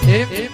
Yeah.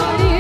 મારી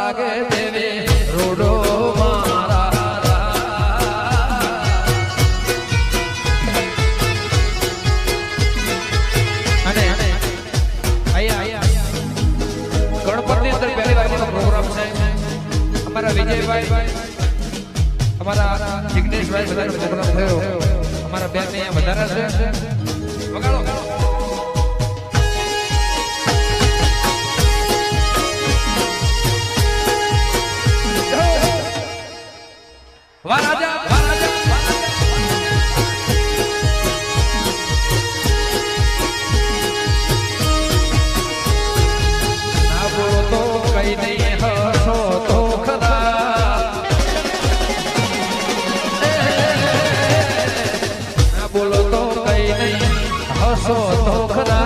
लागे देवे रोडो मारा गणपति अंदर पहली बार का प्रोग्राम है हमारा विजय भाई हमारा जिग्नेश भाई बधाई प्रोग्राम થયો हमारा બેન ને વધારે છે વગાડો વાહ રાજા बोलो तो कहीं नहीं हंसो तो खरा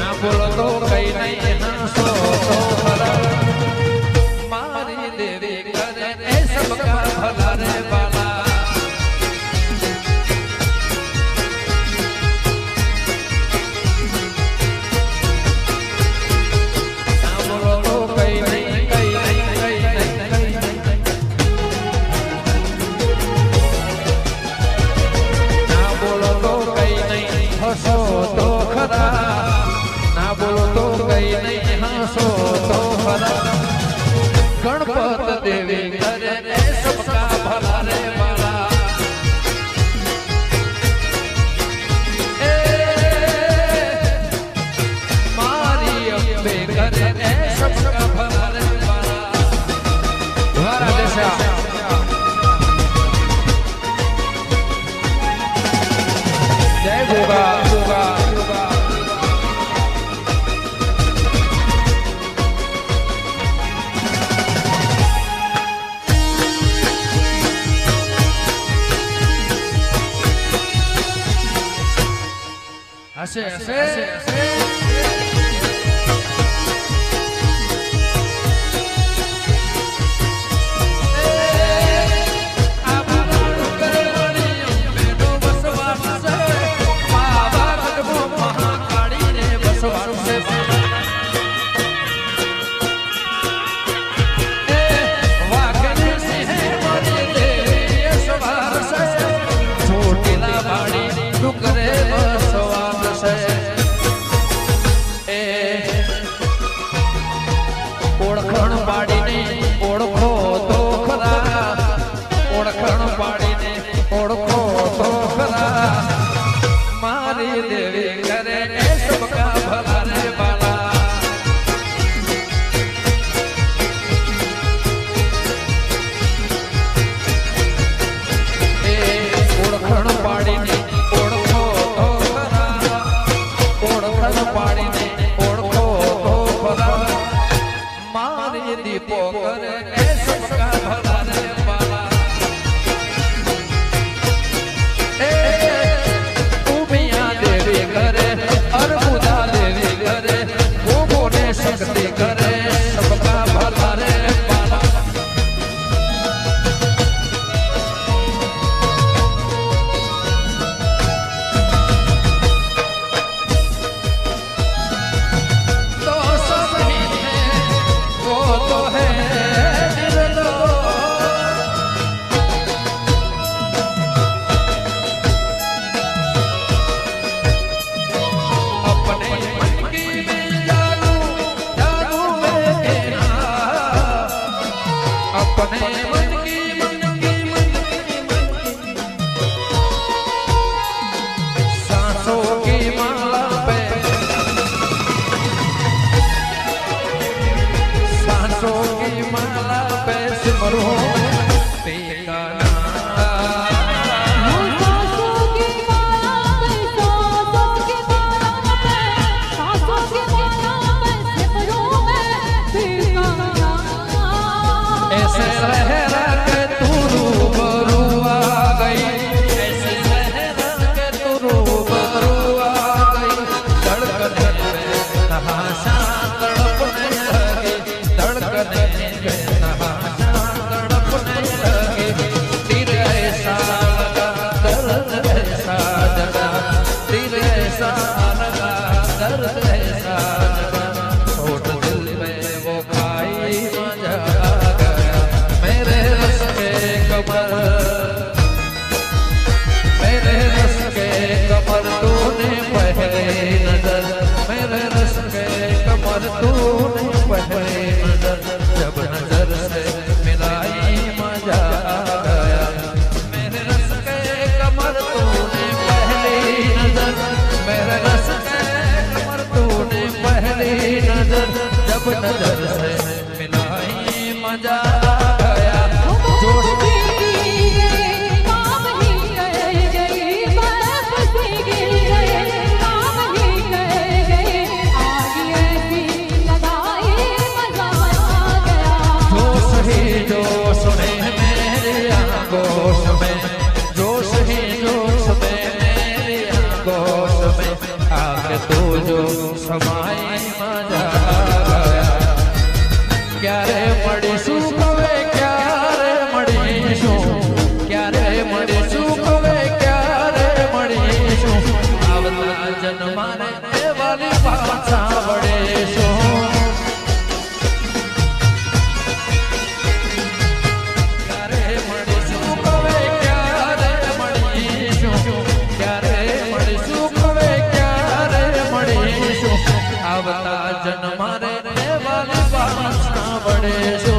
ना बोलो तो कहीं नहीं हंसो तो खरा मारी देवी करे ए सबका भला रे बाला ना बोलो तो कहीं नहीं हंसो तो खरा ना बोलो तो कहीं नहीं हंसो तो खरा गणपत देवी करे रे सबका भला रे बाला मारी अम्बे करे रे सबका भला रे बाला द्वारा दिशा जय गोगा गोगा हसे हसे ओळखण पाडीने ओळखो तो खरा ओळखण पाडीने ओळखो तो खरा मारी देवी करे रे सबका भला रे बाला ओळखण पाडीने ओळखो तो खरा ओळखण पाडीने ओळखो तो खरा मारी दीपो करे ए सबका भला रे बाला उमिया देवी करे अर्बुदा देवी करे गोगो ने शक्ति करे सबका भला रे बाला तो सब ही तो है निर्लो अपने मन की में जादू जादू में तेरा अपने मन की सांसों की माला पे सांसों की माला पे सिमरो तेरा ऐसे रहे नजर से मिलाई मजा गया जोश जोश में मेरे आगोश में जोश ही जोश में मेरे आगोश में आके तू जो समाई मजा गया क्यारे मळीशुं कवे क्यारे मळीशुं क्यारे मळीशुं कवे क्यारे मळीशुं आवता जन्माने ए वाली पाछा वळीशुं आवता जन्मा रे वाली पाछा वळेशो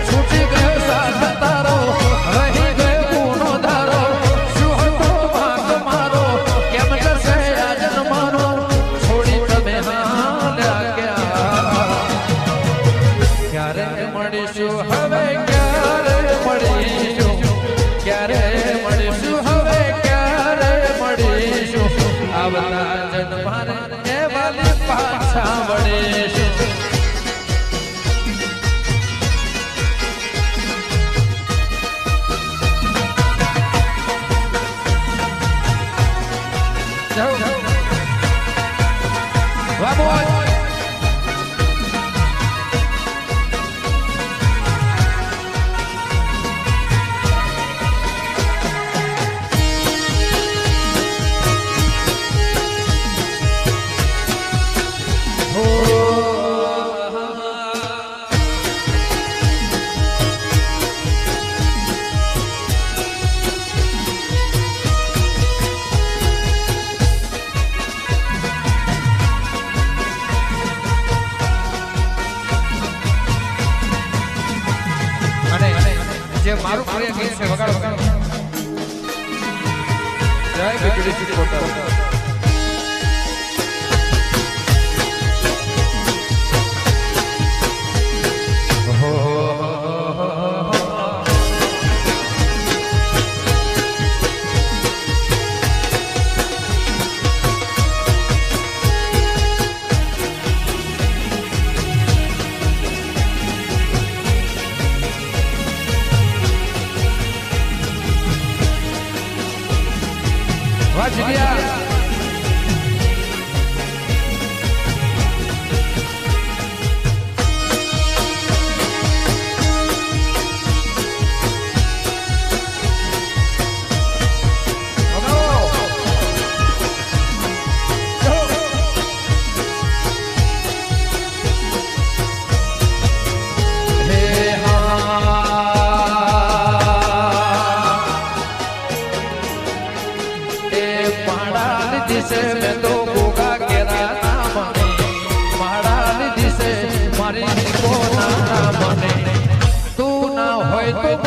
छूटी गयो साथ तारो रही गयो गुनो धारो શું હતો ભાગ મારો કેમ જશે આ જન્માનો છોડી તમે હાલ્યા ગયા ક્યારે મળીશું હવે ક્યારે મળીશું ક્યારે મળીશું હવે आवता जन्मारे ए वाली पाछा वळेशुं Vamos! જે મારું પ્રિય ગીત છે વગાડો જય બીજળી ચિકોતર વાજિયા दिसे में तो गोगा केरा नाम महाराज दिसे मारी को नाम बने तू ना होय तो